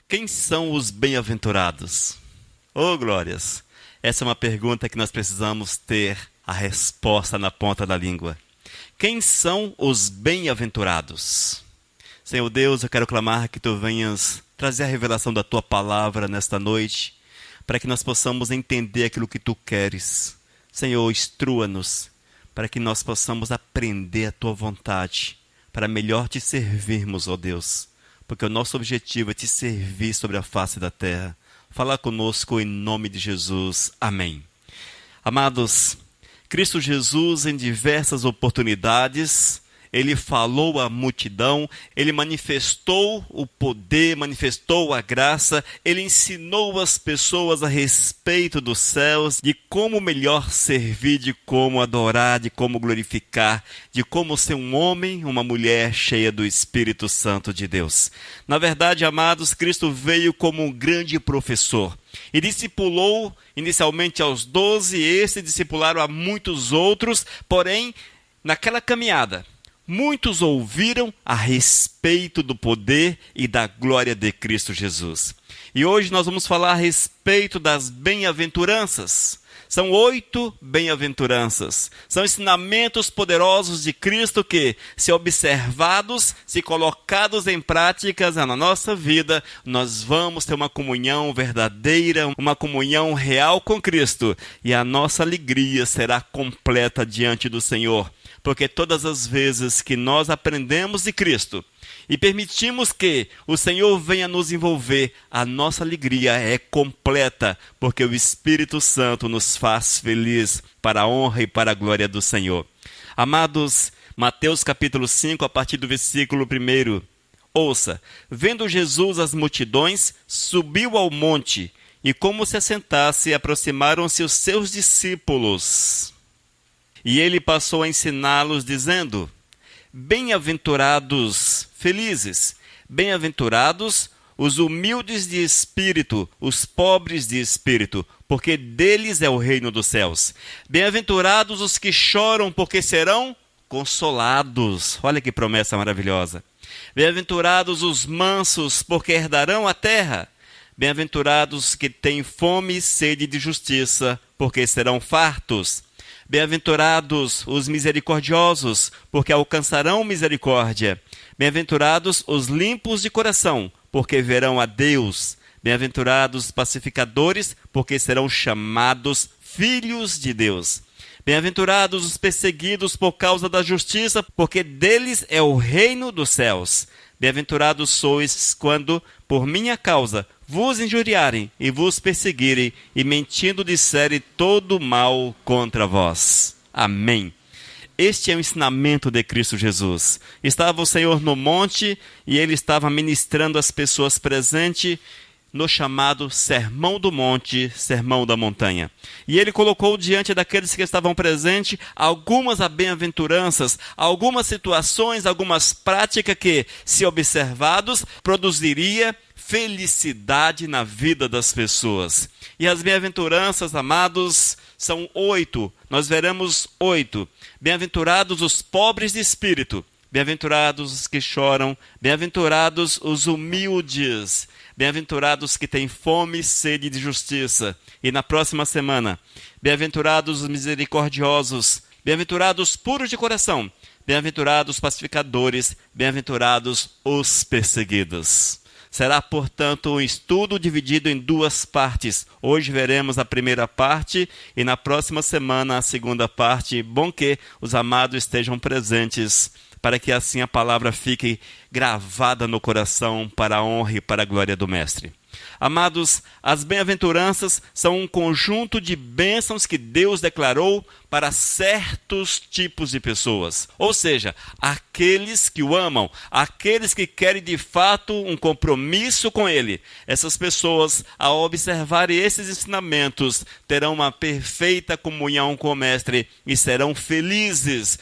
Quem são os bem-aventurados? Oh, glórias! Essa é uma pergunta que nós precisamos ter a resposta na ponta da língua. Quem são os bem-aventurados? Senhor Deus, eu quero clamar que Tu venhas trazer a revelação da Tua palavra nesta noite, para que nós possamos entender aquilo que Tu queres. Senhor, instrua-nos, para que nós possamos aprender a Tua vontade, para melhor Te servirmos, ó Deus, porque o nosso objetivo é Te servir sobre a face da terra. Fala conosco em nome de Jesus. Amém. Amados, Cristo Jesus, em diversas oportunidades, Ele falou à multidão, Ele manifestou o poder, manifestou a graça, Ele ensinou as pessoas a respeito dos céus, de como melhor servir, de como adorar, de como glorificar, de como ser um homem, uma mulher cheia do Espírito Santo de Deus. Na verdade, amados, Cristo veio como um grande professor e discipulou inicialmente aos 12, e esses discipularam a muitos outros, porém, naquela caminhada, muitos ouviram a respeito do poder e da glória de Cristo Jesus. E hoje nós vamos falar a respeito das bem-aventuranças. São 8 bem-aventuranças. São ensinamentos poderosos de Cristo que, se observados, se colocados em práticas na nossa vida, nós vamos ter uma comunhão verdadeira, uma comunhão real com Cristo. E a nossa alegria será completa diante do Senhor. Porque todas as vezes que nós aprendemos de Cristo e permitimos que o Senhor venha nos envolver, a nossa alegria é completa, porque o Espírito Santo nos faz feliz para a honra e para a glória do Senhor. Amados, Mateus capítulo 5, a partir do versículo 1. Ouça, vendo Jesus as multidões, subiu ao monte, e como se assentasse, aproximaram-se os seus discípulos. E ele passou a ensiná-los, dizendo: Bem-aventurados, felizes, bem-aventurados os humildes de espírito, os pobres de espírito, porque deles é o reino dos céus. Bem-aventurados os que choram, porque serão consolados. Olha que promessa maravilhosa. Bem-aventurados os mansos, porque herdarão a terra. Bem-aventurados os que têm fome e sede de justiça, porque serão fartos. Bem-aventurados os misericordiosos, porque alcançarão misericórdia. Bem-aventurados os limpos de coração, porque verão a Deus. Bem-aventurados os pacificadores, porque serão chamados filhos de Deus. Bem-aventurados os perseguidos por causa da justiça, porque deles é o reino dos céus. Bem-aventurados sois quando, por minha causa, vos injuriarem e vos perseguirem, e mentindo disserem todo mal contra vós. Amém. Este é o ensinamento de Cristo Jesus. Estava o Senhor no monte, e Ele estava ministrando às pessoas presentes no chamado Sermão do Monte, Sermão da Montanha. E Ele colocou diante daqueles que estavam presentes algumas bem-aventuranças, algumas situações, algumas práticas que, se observados, produziria felicidade na vida das pessoas. E as bem-aventuranças, amados, são 8. Nós veremos 8. Bem-aventurados os pobres de espírito, bem-aventurados os que choram, bem-aventurados os humildes, bem-aventurados que têm fome e sede de justiça. E na próxima semana, bem-aventurados os misericordiosos, bem-aventurados puros de coração, bem-aventurados pacificadores, bem-aventurados os perseguidos. Será, portanto, um estudo dividido em 2 partes. Hoje veremos a primeira parte e na próxima semana a segunda parte. Bom que os amados estejam presentes, para que assim a palavra fique gravada no coração para a honra e para a glória do Mestre. Amados, as bem-aventuranças são um conjunto de bênçãos que Deus declarou para certos tipos de pessoas. Ou seja, aqueles que o amam, aqueles que querem de fato um compromisso com Ele. Essas pessoas, ao observarem esses ensinamentos, terão uma perfeita comunhão com o Mestre e serão felizes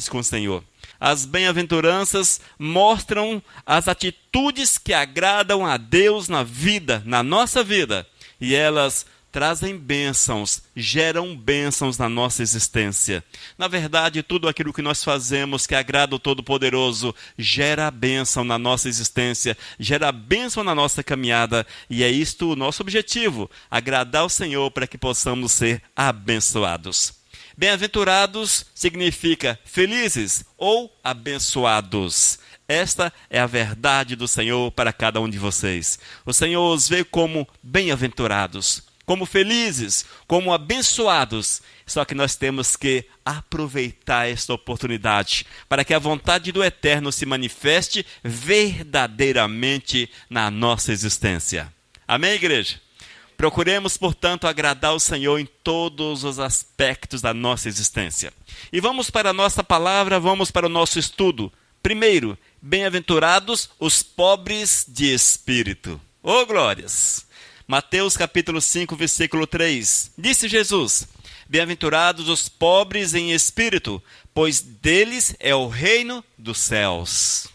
com o Senhor. As bem-aventuranças mostram as atitudes que agradam a Deus na vida, na nossa vida. E elas trazem bênçãos, geram bênçãos na nossa existência. Na verdade, tudo aquilo que nós fazemos que agrada o Todo-Poderoso gera bênção na nossa existência, gera bênção na nossa caminhada, e é isto o nosso objetivo, agradar o Senhor para que possamos ser abençoados. Bem-aventurados significa felizes ou abençoados. Esta é a verdade do Senhor para cada um de vocês. O Senhor os vê como bem-aventurados, como felizes, como abençoados. Só que nós temos que aproveitar esta oportunidade para que a vontade do Eterno se manifeste verdadeiramente na nossa existência. Amém, igreja? Procuremos, portanto, agradar o Senhor em todos os aspectos da nossa existência. E vamos para a nossa palavra, vamos para o nosso estudo. Primeiro, bem-aventurados os pobres de espírito. Oh, glórias! Mateus capítulo 5, versículo 3. Disse Jesus: bem-aventurados os pobres em espírito, pois deles é o reino dos céus.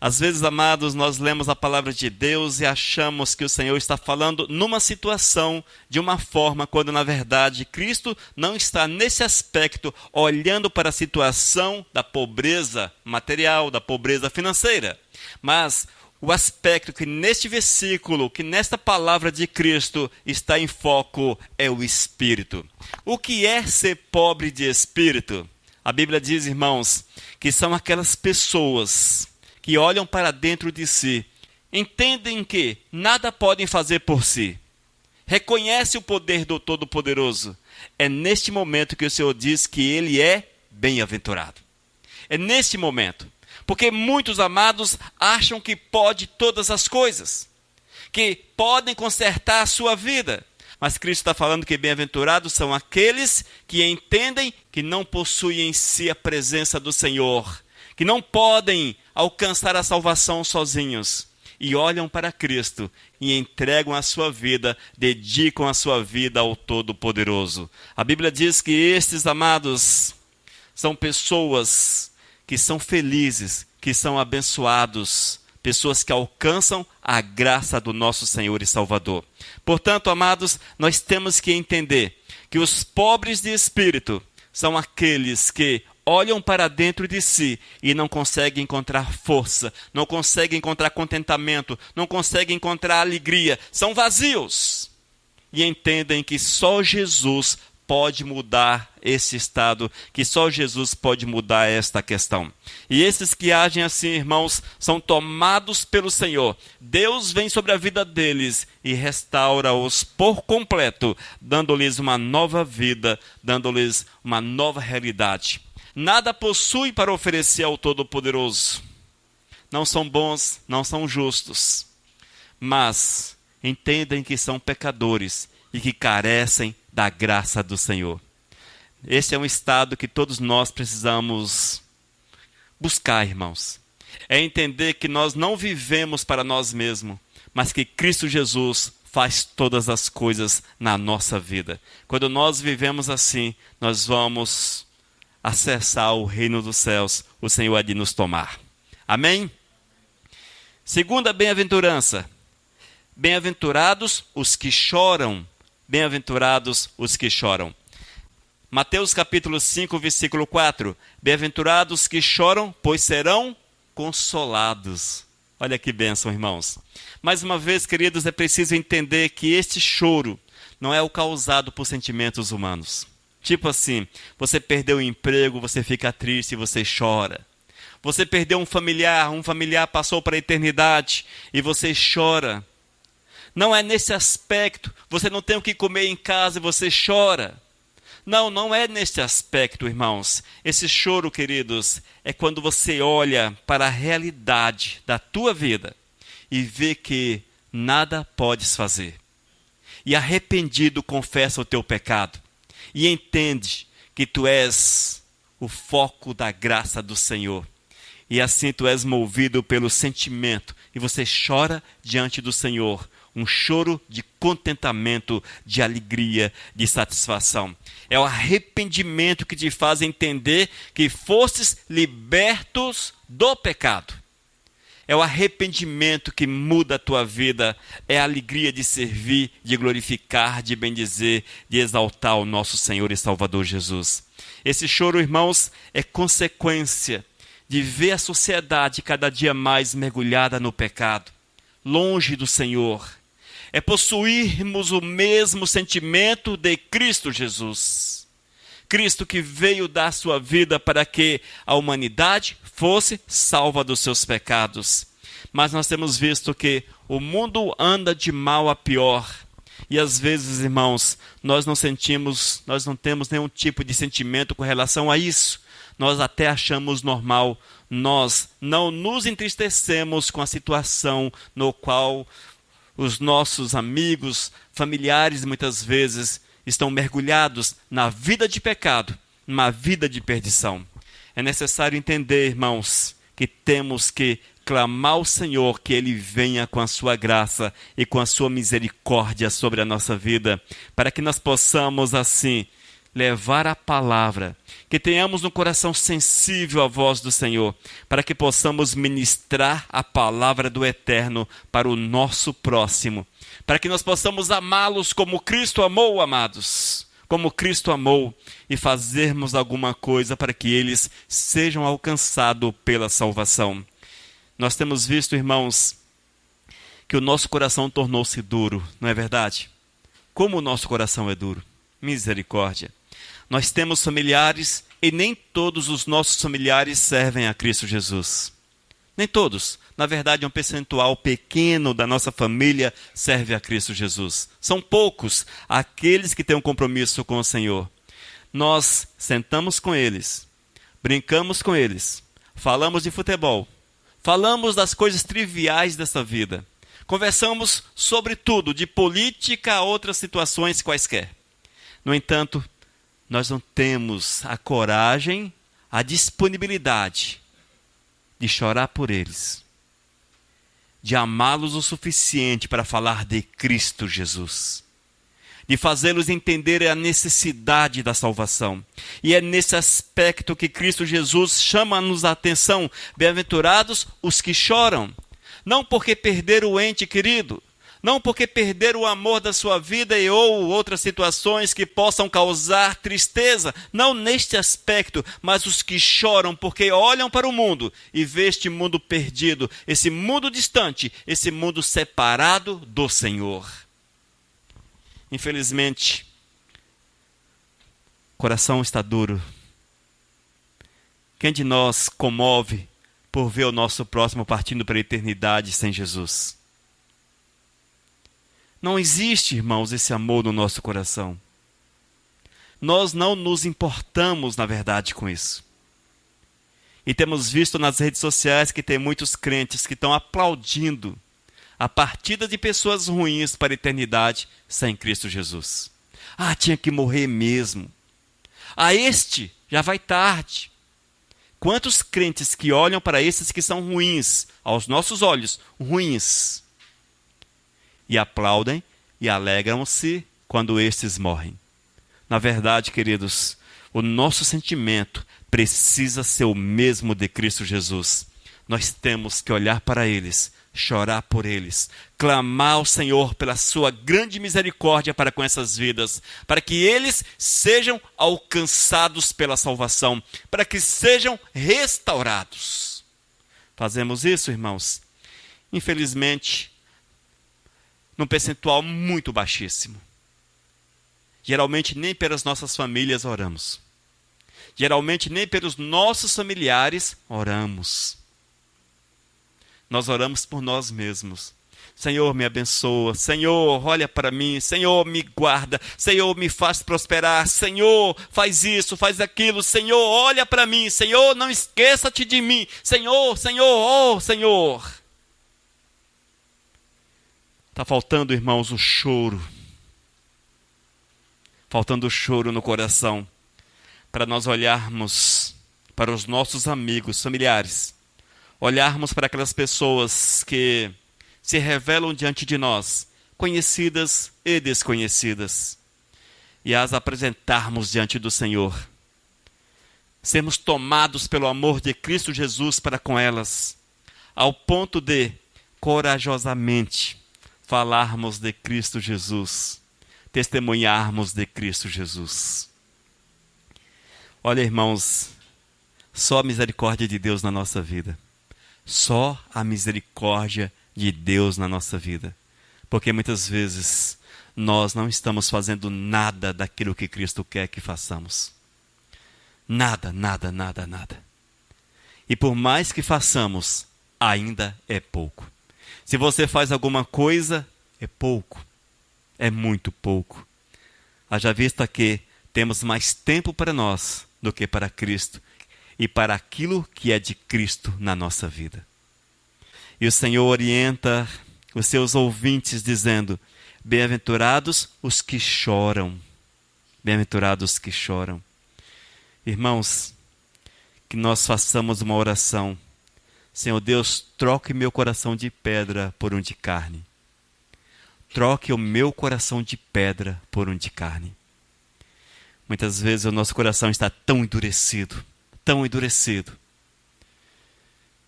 Às vezes, amados, nós lemos a palavra de Deus e achamos que o Senhor está falando numa situação, de uma forma, quando na verdade Cristo não está nesse aspecto olhando para a situação da pobreza material, da pobreza financeira. Mas o aspecto que neste versículo, que nesta palavra de Cristo está em foco é o espírito. O que é ser pobre de espírito? A Bíblia diz, irmãos, que são aquelas pessoas que olham para dentro de si, entendem que nada podem fazer por si, reconhecem o poder do Todo-Poderoso. É neste momento que o Senhor diz que ele é bem-aventurado. É neste momento. Porque muitos, amados, acham que pode todas as coisas, que podem consertar a sua vida. Mas Cristo está falando que bem-aventurados são aqueles que entendem que não possuem em si a presença do Senhor, que não podem alcançar a salvação sozinhos, e olham para Cristo e entregam a sua vida, dedicam a sua vida ao Todo-Poderoso. A Bíblia diz que estes, amados, são pessoas que são felizes, que são abençoados, pessoas que alcançam a graça do nosso Senhor e Salvador. Portanto, amados, nós temos que entender que os pobres de espírito são aqueles que olham para dentro de si e não conseguem encontrar força, não conseguem encontrar contentamento, não conseguem encontrar alegria, são vazios. E entendem que só Jesus pode mudar esse estado, que só Jesus pode mudar esta questão. E esses que agem assim, irmãos, são tomados pelo Senhor. Deus vem sobre a vida deles e restaura-os por completo, dando-lhes uma nova vida, dando-lhes uma nova realidade. Nada possuem para oferecer ao Todo-Poderoso. Não são bons, não são justos, mas entendem que são pecadores e que carecem da graça do Senhor. Esse é um estado que todos nós precisamos buscar, irmãos. É entender que nós não vivemos para nós mesmos, mas que Cristo Jesus faz todas as coisas na nossa vida. Quando nós vivemos assim, nós vamos acessar o reino dos céus, o Senhor há de nos tomar. Amém? Segunda bem-aventurança. Bem-aventurados os que choram. Bem-aventurados os que choram. Mateus capítulo 5, versículo 4. Bem-aventurados que choram, pois serão consolados. Olha que bênção, irmãos. Mais uma vez, queridos, é preciso entender que este choro não é o causado por sentimentos humanos. Tipo assim, você perdeu o emprego, você fica triste e você chora. Você perdeu um familiar passou para a eternidade e você chora. Não é nesse aspecto, você não tem o que comer em casa e você chora. Não, não é nesse aspecto, irmãos. Esse choro, queridos, é quando você olha para a realidade da tua vida e vê que nada podes fazer. E arrependido confessa o teu pecado. E entende que tu és o foco da graça do Senhor. E assim tu és movido pelo sentimento. E você chora diante do Senhor. Um choro de contentamento, de alegria, de satisfação. É o arrependimento que te faz entender que fostes libertos do pecado. É o arrependimento que muda a tua vida. É a alegria de servir, de glorificar, de bendizer, de exaltar o nosso Senhor e Salvador Jesus. Esse choro, irmãos, é consequência de ver a sociedade cada dia mais mergulhada no pecado, longe do Senhor. É possuirmos o mesmo sentimento de Cristo Jesus. Cristo que veio dar sua vida para que a humanidade fosse salva dos seus pecados. Mas nós temos visto que o mundo anda de mal a pior. E às vezes, irmãos, nós não temos nenhum tipo de sentimento com relação a isso. Nós até achamos normal. Nós não nos entristecemos com a situação no qual os nossos amigos, familiares, muitas vezes, estão mergulhados na vida de pecado, numa vida de perdição. É necessário entender, irmãos, que temos que clamar ao Senhor que Ele venha com a sua graça e com a sua misericórdia sobre a nossa vida, para que nós possamos, assim, levar a palavra, que tenhamos um coração sensível à voz do Senhor, para que possamos ministrar a palavra do Eterno para o nosso próximo, para que nós possamos amá-los como Cristo amou, amados, como Cristo amou, e fazermos alguma coisa para que eles sejam alcançados pela salvação. Nós temos visto, irmãos, que o nosso coração tornou-se duro, não é verdade? Como o nosso coração é duro. Misericórdia. Nós temos familiares e nem todos os nossos familiares servem a Cristo Jesus. Nem todos. Na verdade, um percentual pequeno da nossa família serve a Cristo Jesus. São poucos aqueles que têm um compromisso com o Senhor. Nós sentamos com eles, brincamos com eles, falamos de futebol, falamos das coisas triviais dessa vida, conversamos sobre tudo, de política a outras situações quaisquer. No entanto, nós não temos a coragem, a disponibilidade de chorar por eles, de amá-los o suficiente para falar de Cristo Jesus, de fazê-los entender a necessidade da salvação. E é nesse aspecto que Cristo Jesus chama-nos a atenção. Bem-aventurados os que choram, não porque perderam o ente querido, não porque perderam o amor da sua vida e ou outras situações que possam causar tristeza, não neste aspecto, mas os que choram porque olham para o mundo e vê este mundo perdido, esse mundo distante, esse mundo separado do Senhor. Infelizmente, o coração está duro. Quem de nós comove por ver o nosso próximo partindo para a eternidade sem Jesus? Não existe, irmãos, esse amor no nosso coração. Nós não nos importamos, na verdade, com isso. E temos visto nas redes sociais que tem muitos crentes que estão aplaudindo a partida de pessoas ruins para a eternidade sem Cristo Jesus. Ah, tinha que morrer mesmo. Ah, este já vai tarde. Quantos crentes que olham para esses que são ruins, aos nossos olhos, ruins, e aplaudem e alegram-se quando estes morrem. Na verdade, queridos, o nosso sentimento precisa ser o mesmo de Cristo Jesus. Nós temos que olhar para eles, chorar por eles, clamar ao Senhor pela sua grande misericórdia para com essas vidas, para que eles sejam alcançados pela salvação, para que sejam restaurados. Fazemos isso, irmãos? Infelizmente, num percentual muito baixíssimo. Geralmente nem pelas nossas famílias oramos. Geralmente nem pelos nossos familiares oramos. Nós oramos por nós mesmos. Senhor, me abençoa. Senhor, olha para mim. Senhor, me guarda. Senhor, me faz prosperar. Senhor, faz isso, faz aquilo. Senhor, olha para mim. Senhor, não esqueça-te de mim. Senhor, Senhor, oh Senhor. Está faltando, irmãos, o choro. Faltando o choro no coração. Para nós olharmos para os nossos amigos, familiares. Olharmos para aquelas pessoas que se revelam diante de nós, conhecidas e desconhecidas. E as apresentarmos diante do Senhor. Sermos tomados pelo amor de Cristo Jesus para com elas. ao ponto de corajosamente falarmos de Cristo Jesus, testemunharmos de Cristo Jesus. Olha, irmãos, só a misericórdia de Deus na nossa vida. Só a misericórdia de Deus na nossa vida. Porque muitas vezes nós não estamos fazendo nada daquilo que Cristo quer que façamos. Nada, nada, nada, nada. E por mais que façamos, ainda é pouco. Se você faz alguma coisa, é pouco. É muito pouco. Haja vista que temos mais tempo para nós do que para Cristo e para aquilo que é de Cristo na nossa vida. E o Senhor orienta os seus ouvintes dizendo: bem-aventurados os que choram. Bem-aventurados os que choram. Irmãos, que nós façamos uma oração. Senhor Deus, troque meu coração de pedra por um de carne. Troque o meu coração de pedra por um de carne. Muitas vezes o nosso coração está tão endurecido,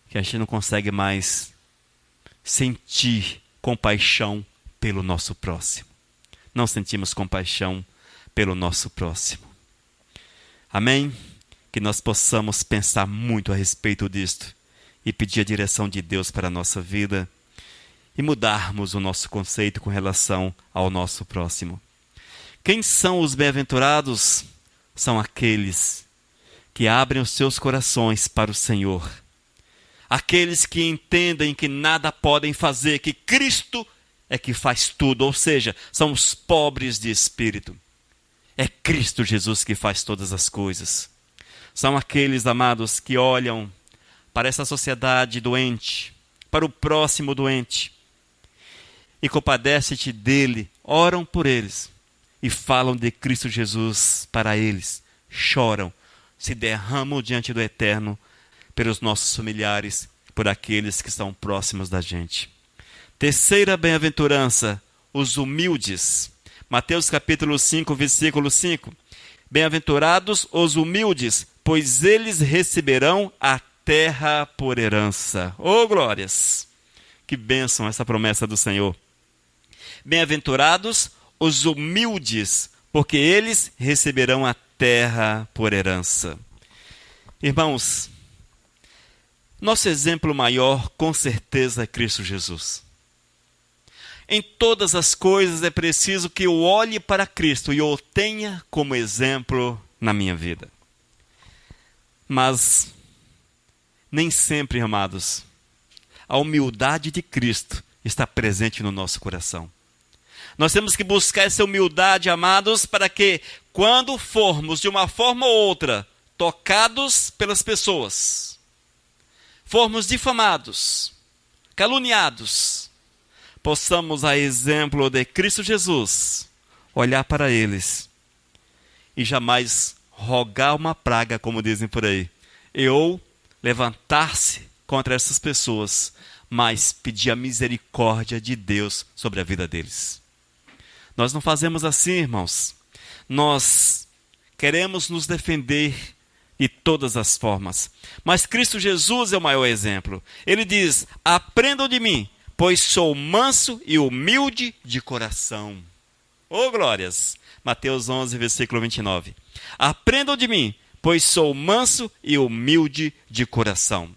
que a gente não consegue mais sentir compaixão pelo nosso próximo. Não sentimos compaixão pelo nosso próximo. Amém? Que nós possamos pensar muito a respeito disto e pedir a direção de Deus para a nossa vida e mudarmos o nosso conceito com relação ao nosso próximo. Quem são os bem-aventurados? São aqueles que abrem os seus corações para o Senhor. Aqueles que entendem que nada podem fazer, que Cristo é que faz tudo, ou seja, são os pobres de espírito. É Cristo Jesus que faz todas as coisas. São aqueles, amados, que olham para essa sociedade doente, para o próximo doente, e compadecem-te dele, oram por eles e falam de Cristo Jesus para eles, choram, se derramam diante do Eterno pelos nossos familiares, por aqueles que estão próximos da gente. Terceira bem-aventurança, os humildes. Mateus capítulo 5, versículo 5. Bem-aventurados os humildes, pois eles receberão a terra por herança. Oh, glórias! Que bênção essa promessa do Senhor. Bem-aventurados os humildes, porque eles receberão a terra por herança. Irmãos, nosso exemplo maior, com certeza, é Cristo Jesus. Em todas as coisas é preciso que eu olhe para Cristo e eu o tenha como exemplo na minha vida. Mas nem sempre, amados, a humildade de Cristo está presente no nosso coração. Nós temos que buscar essa humildade, amados, para que quando formos de uma forma ou outra tocados pelas pessoas, formos difamados, caluniados, possamos, a exemplo de Cristo Jesus, olhar para eles e jamais rogar uma praga, como dizem por aí, ou levantar-se contra essas pessoas, mas pedir a misericórdia de Deus sobre a vida deles. Nós não fazemos assim, irmãos. Nós queremos nos defender de todas as formas. Mas Cristo Jesus é o maior exemplo. Ele diz: aprendam de mim, pois sou manso e humilde de coração. Oh, glórias! Mateus 11, versículo 29. Aprendam de mim, pois sou manso e humilde de coração.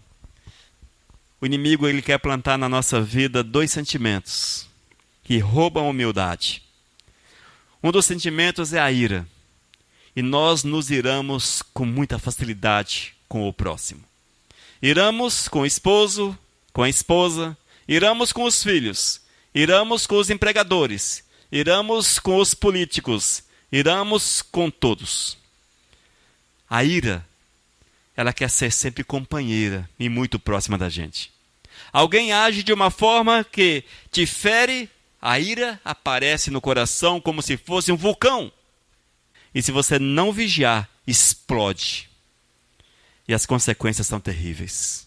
O inimigo, ele quer plantar na nossa vida dois sentimentos que roubam a humildade. Um dos sentimentos é a ira. E nós nos iramos com muita facilidade com o próximo. Iramos com o esposo, com a esposa, iramos com os filhos, iramos com os empregadores, iramos com os políticos, iramos com todos. A ira, ela quer ser sempre companheira e muito próxima da gente. Alguém age de uma forma que te fere, a ira aparece no coração como se fosse um vulcão. E se você não vigiar, explode. E as consequências são terríveis.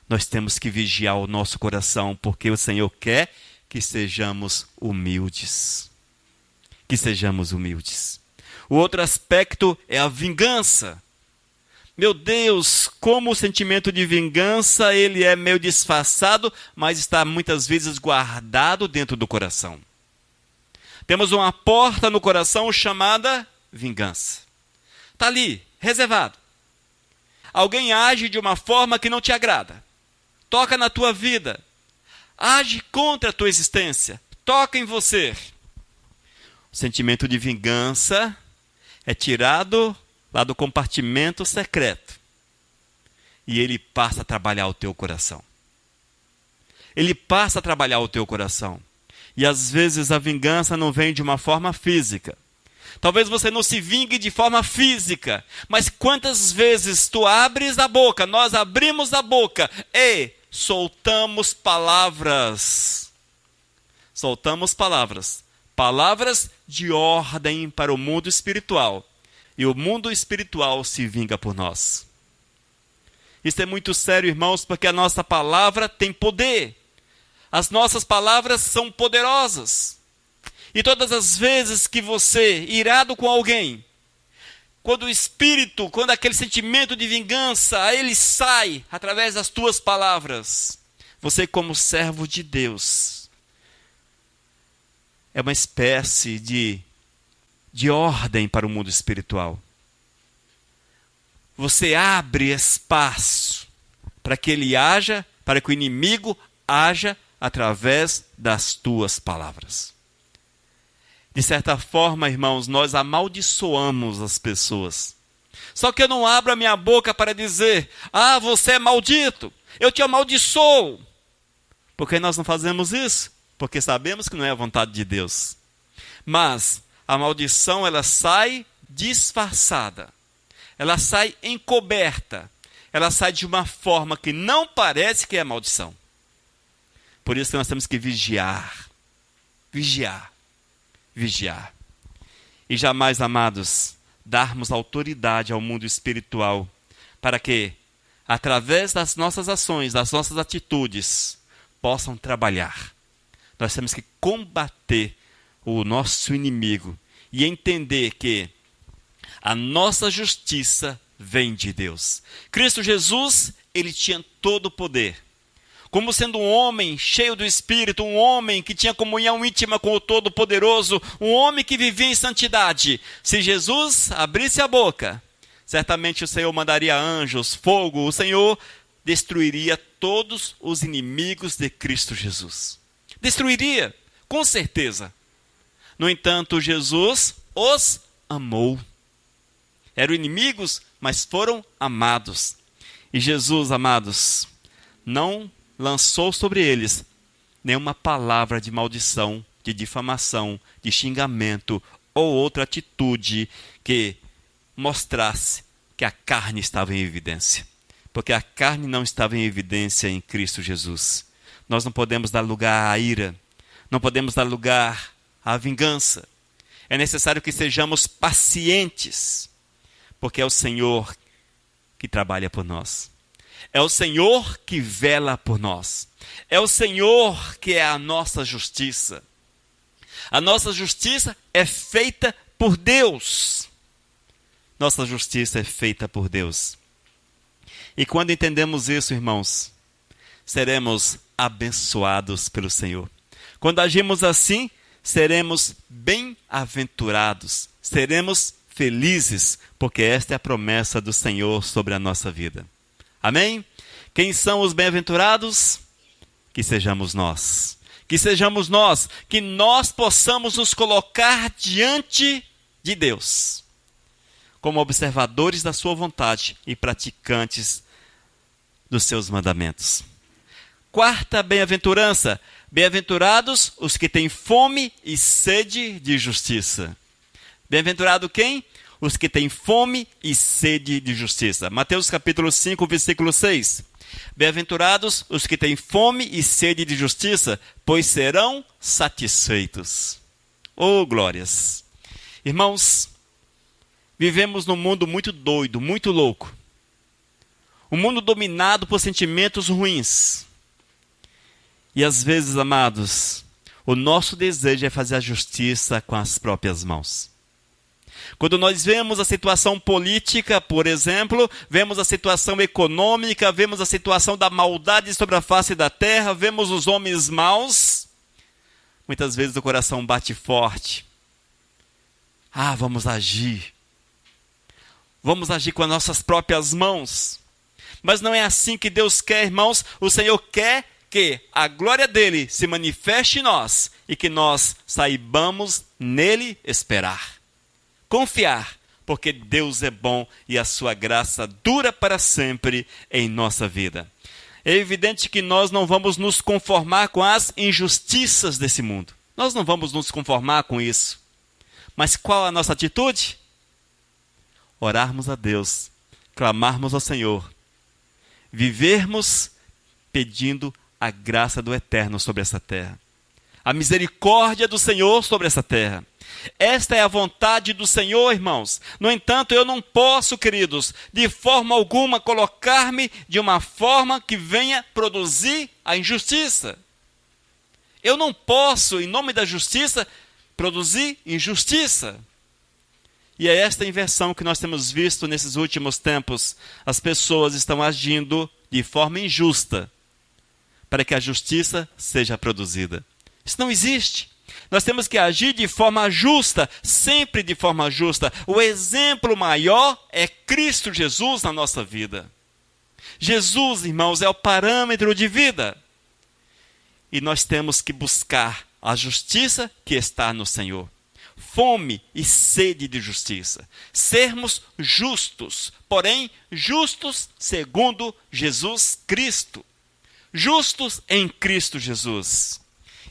Nós temos que vigiar o nosso coração, porque o Senhor quer que sejamos humildes. Que sejamos humildes. O outro aspecto é a vingança. Meu Deus, como o sentimento de vingança, ele é meio disfarçado, mas está muitas vezes guardado dentro do coração. Temos uma porta no coração chamada vingança. Está ali, reservado. Alguém age de uma forma que não te agrada. Toca na tua vida. Age contra a tua existência. Toca em você. O sentimento de vingança é tirado lá do compartimento secreto. E ele passa a trabalhar o teu coração. Ele passa a trabalhar o teu coração. E às vezes a vingança não vem de uma forma física. Talvez você não se vingue de forma física. Mas quantas vezes tu abres a boca, nós abrimos a boca e soltamos palavras. Soltamos palavras. Palavras de ordem para o mundo espiritual. E o mundo espiritual se vinga por nós. Isso é muito sério, irmãos, porque a nossa palavra tem poder. As nossas palavras são poderosas. E todas as vezes que você, irado com alguém, quando o espírito, quando aquele sentimento de vingança, ele sai através das tuas palavras, você como servo de Deus, é uma espécie de ordem para o mundo espiritual. Você abre espaço para que ele haja, para que o inimigo haja através das tuas palavras. De certa forma, irmãos, nós amaldiçoamos as pessoas. Só que eu não abro a minha boca para dizer, você é maldito, eu te amaldiçoo. Por que nós não fazemos isso? Porque sabemos que não é a vontade de Deus. Mas a maldição, ela sai disfarçada. Ela sai encoberta. Ela sai de uma forma que não parece que é maldição. Por isso que nós temos que vigiar. Vigiar. Vigiar. E jamais, amados, darmos autoridade ao mundo espiritual para que, através das nossas ações, das nossas atitudes, possam trabalhar. Nós temos que combater o nosso inimigo e entender que a nossa justiça vem de Deus. Cristo Jesus, ele tinha todo o poder. Como sendo um homem cheio do Espírito, um homem que tinha comunhão íntima com o Todo-Poderoso, um homem que vivia em santidade. Se Jesus abrisse a boca, certamente o Senhor mandaria anjos, fogo, o Senhor destruiria todos os inimigos de Cristo Jesus. Destruiria, com certeza. No entanto, Jesus os amou. Eram inimigos, mas foram amados. E Jesus, amados, não lançou sobre eles nenhuma palavra de maldição, de difamação, de xingamento ou outra atitude que mostrasse que a carne estava em evidência. Porque a carne não estava em evidência em Cristo Jesus. Nós não podemos dar lugar à ira, não podemos dar lugar à vingança. É necessário que sejamos pacientes, porque é o Senhor que trabalha por nós. É o Senhor que vela por nós. É o Senhor que é a nossa justiça. A nossa justiça é feita por Deus. Nossa justiça é feita por Deus. E quando entendemos isso, irmãos, seremos abençoados pelo Senhor. Quando agimos assim, seremos bem-aventurados. Seremos felizes, porque esta é a promessa do Senhor sobre a nossa vida. Amém? Quem são os bem-aventurados? Que sejamos nós. Que sejamos nós. Que nós possamos nos colocar diante de Deus, como observadores da sua vontade e praticantes dos seus mandamentos. Quarta bem-aventurança. Bem-aventurados os que têm fome e sede de justiça. Bem-aventurado quem? Os que têm fome e sede de justiça. Mateus capítulo 5, versículo 6. Bem-aventurados os que têm fome e sede de justiça, pois serão satisfeitos. Oh, glórias! Irmãos, vivemos num mundo muito doido, muito louco. Um mundo dominado por sentimentos ruins. E às vezes, amados, o nosso desejo é fazer a justiça com as próprias mãos. Quando nós vemos a situação política, por exemplo, vemos a situação econômica, vemos a situação da maldade sobre a face da terra, vemos os homens maus, muitas vezes o coração bate forte. Vamos agir. Vamos agir com as nossas próprias mãos. Mas não é assim que Deus quer, irmãos. O Senhor quer que a glória dele se manifeste em nós e que nós saibamos nele esperar. Confiar, porque Deus é bom e a sua graça dura para sempre em nossa vida. É evidente que nós não vamos nos conformar com as injustiças desse mundo. Nós não vamos nos conformar com isso. Mas qual a nossa atitude? Orarmos a Deus, clamarmos ao Senhor, vivermos pedindo a graça do Eterno sobre essa terra, a misericórdia do Senhor sobre essa terra. Esta é a vontade do Senhor, irmãos. No entanto, eu não posso, queridos, de forma alguma colocar-me de uma forma que venha produzir a injustiça. Eu não posso, em nome da justiça, produzir injustiça. E é esta inversão que nós temos visto nesses últimos tempos. As pessoas estão agindo de forma injusta para que a justiça seja produzida. Isso não existe. Nós temos que agir de forma justa, sempre de forma justa. O exemplo maior é Cristo Jesus na nossa vida. Jesus, irmãos, é o parâmetro de vida. E nós temos que buscar a justiça que está no Senhor. Fome e sede de justiça. Sermos justos, porém justos segundo Jesus Cristo. Justos em Cristo Jesus.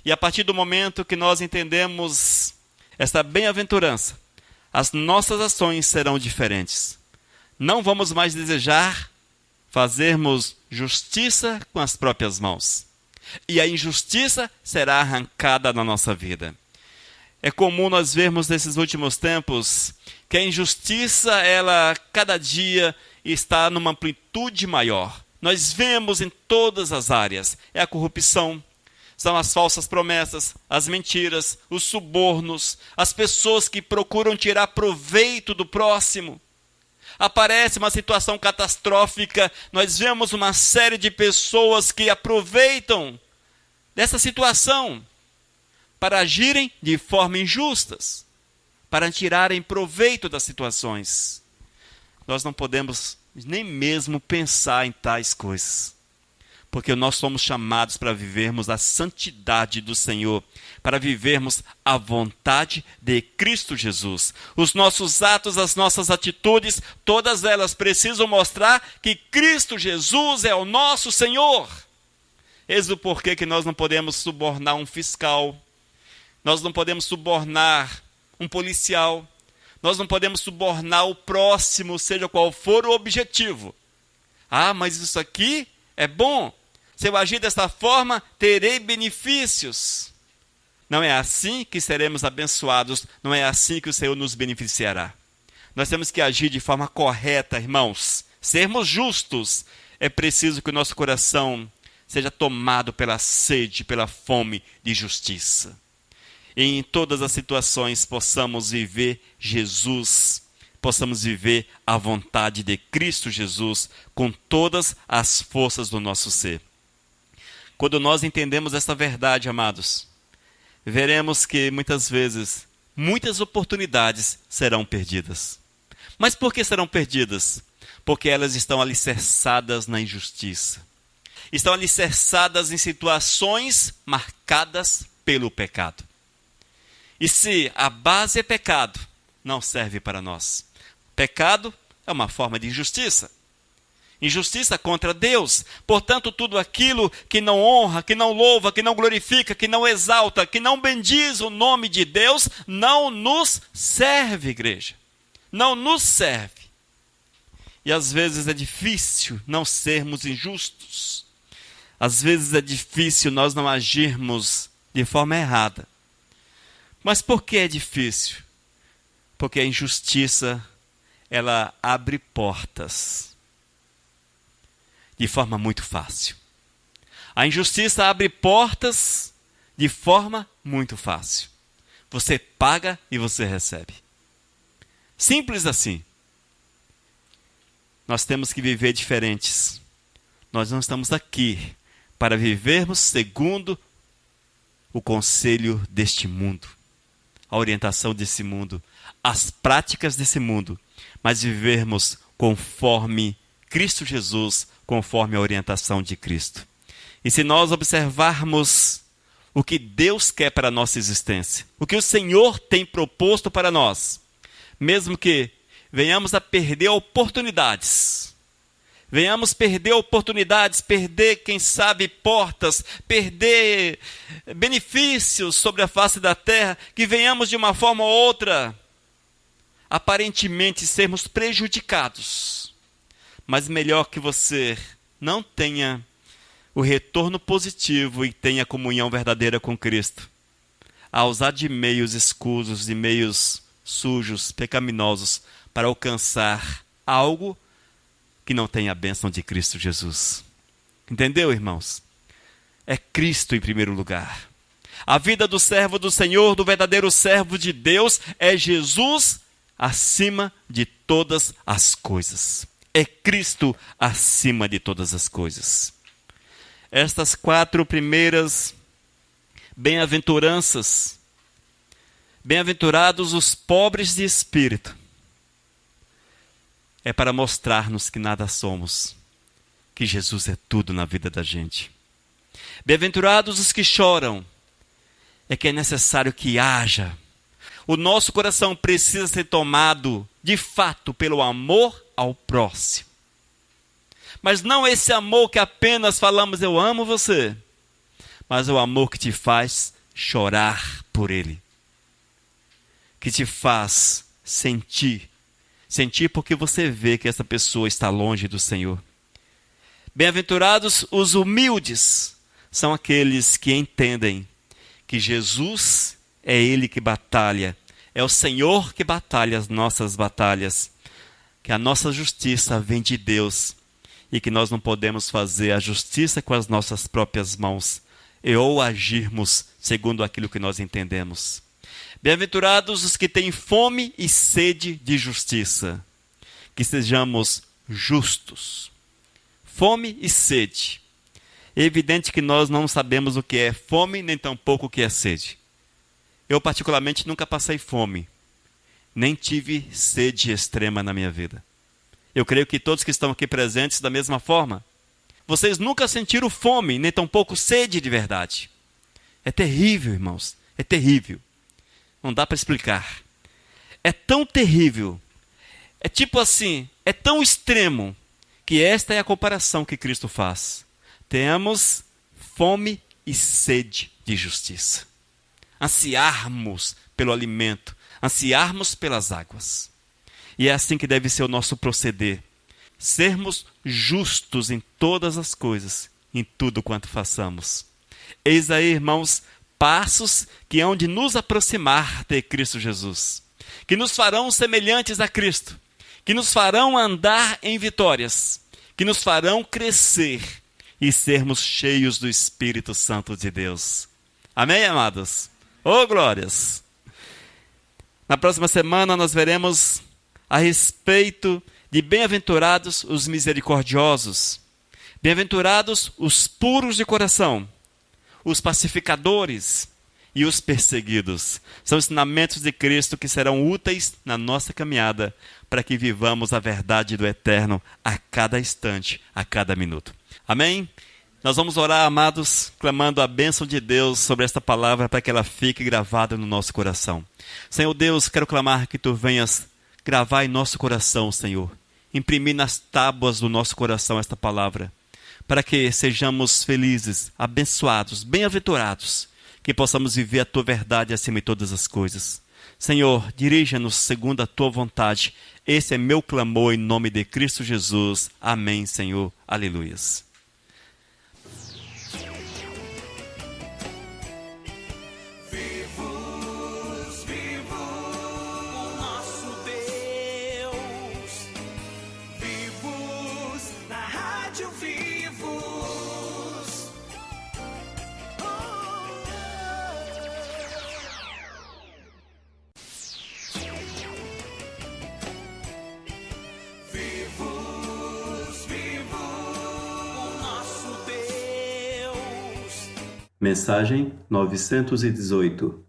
E a partir do momento que nós entendemos esta bem-aventurança, as nossas ações serão diferentes. Não vamos mais desejar fazermos justiça com as próprias mãos. E a injustiça será arrancada da nossa vida. É comum nós vermos nesses últimos tempos que a injustiça, ela cada dia está numa amplitude maior. Nós vemos em todas as áreas. É a corrupção, são as falsas promessas, as mentiras, os subornos, as pessoas que procuram tirar proveito do próximo. Aparece uma situação catastrófica, nós vemos uma série de pessoas que aproveitam dessa situação para agirem de forma injustas, para tirarem proveito das situações. Nós não podemos nem mesmo pensar em tais coisas, porque nós somos chamados para vivermos a santidade do Senhor, para vivermos a vontade de Cristo Jesus. Os nossos atos, as nossas atitudes, todas elas precisam mostrar que Cristo Jesus é o nosso Senhor. Eis o porquê que nós não podemos subornar um fiscal, nós não podemos subornar um policial, nós não podemos subornar o próximo, seja qual for o objetivo. Mas isso aqui é bom. Se eu agir desta forma, terei benefícios. Não é assim que seremos abençoados, não é assim que o Senhor nos beneficiará. Nós temos que agir de forma correta, irmãos. Sermos justos. É preciso que o nosso coração seja tomado pela sede, pela fome de justiça. E em todas as situações possamos viver Jesus, possamos viver a vontade de Cristo Jesus com todas as forças do nosso ser. Quando nós entendemos essa verdade, amados, veremos que muitas vezes, muitas oportunidades serão perdidas. Mas por que serão perdidas? Porque elas estão alicerçadas na injustiça. Estão alicerçadas em situações marcadas pelo pecado. E se a base é pecado, não serve para nós. Pecado é uma forma de injustiça. Injustiça contra Deus. Portanto, tudo aquilo que não honra, que não louva, que não glorifica, que não exalta, que não bendiz o nome de Deus, não nos serve, igreja. Não nos serve. E às vezes é difícil não sermos injustos. Às vezes é difícil nós não agirmos de forma errada. Mas por que é difícil? Porque a injustiça, ela abre portas de forma muito fácil. A injustiça abre portas de forma muito fácil. Você paga e você recebe. Simples assim. Nós temos que viver diferentes. Nós não estamos aqui para vivermos segundo o conselho deste mundo, a orientação desse mundo, as práticas desse mundo, mas vivermos conforme Cristo Jesus, conforme a orientação de Cristo. E se nós observarmos o que Deus quer para a nossa existência, o que o Senhor tem proposto para nós, mesmo que venhamos a perder oportunidades, perder, quem sabe, portas, perder benefícios sobre a face da terra, que venhamos de uma forma ou outra, aparentemente sermos prejudicados. Mas melhor que você não tenha o retorno positivo e tenha comunhão verdadeira com Cristo, a usar de meios escusos, de meios sujos, pecaminosos, para alcançar algo que não tem a bênção de Cristo Jesus. Entendeu, irmãos? É Cristo em primeiro lugar. A vida do servo do Senhor, do verdadeiro servo de Deus, é Jesus acima de todas as coisas. É Cristo acima de todas as coisas. Estas 4 primeiras bem-aventuranças. Bem-aventurados os pobres de espírito. É para mostrar-nos que nada somos, que Jesus é tudo na vida da gente. Bem-aventurados os que choram. É que é necessário que haja. O nosso coração precisa ser tomado, de fato, pelo amor ao próximo. Mas não esse amor que apenas falamos, eu amo você, mas o amor que te faz chorar por ele, que te faz sentir porque você vê que essa pessoa está longe do Senhor. Bem-aventurados os humildes, são aqueles que entendem que Jesus é Ele que batalha, é o Senhor que batalha as nossas batalhas, que a nossa justiça vem de Deus, e que nós não podemos fazer a justiça com as nossas próprias mãos, ou agirmos segundo aquilo que nós entendemos. Bem-aventurados os que têm fome e sede de justiça, que sejamos justos. Fome e sede. É evidente que nós não sabemos o que é fome, nem tampouco o que é sede. Eu, particularmente, nunca passei fome, nem tive sede extrema na minha vida. Eu creio que todos que estão aqui presentes da mesma forma. Vocês nunca sentiram fome, nem tampouco sede de verdade. É terrível, irmãos. É terrível. Não dá para explicar. É tão terrível. É tipo assim, é tão extremo, que esta é a comparação que Cristo faz. Temos fome e sede de justiça. Ansiarmos pelo alimento, ansiarmos pelas águas. E é assim que deve ser o nosso proceder. Sermos justos em todas as coisas, em tudo quanto façamos. Eis aí, irmãos, passos que hão de nos aproximar de Cristo Jesus, que nos farão semelhantes a Cristo, que nos farão andar em vitórias, que nos farão crescer e sermos cheios do Espírito Santo de Deus. Amém, amados? Oh, glórias! Na próxima semana nós veremos a respeito de bem-aventurados os misericordiosos, bem-aventurados os puros de coração, os pacificadores e os perseguidos. São ensinamentos de Cristo que serão úteis na nossa caminhada para que vivamos a verdade do eterno a cada instante, a cada minuto. Amém? Nós vamos orar, amados, clamando a bênção de Deus sobre esta palavra para que ela fique gravada no nosso coração. Senhor Deus, quero clamar que Tu venhas gravar em nosso coração, Senhor. Imprimir nas tábuas do nosso coração esta palavra, para que sejamos felizes, abençoados, bem-aventurados, que possamos viver a Tua verdade acima de todas as coisas. Senhor, dirija-nos segundo a Tua vontade. Esse é meu clamor em nome de Cristo Jesus. Amém, Senhor. Aleluias. Mensagem 918.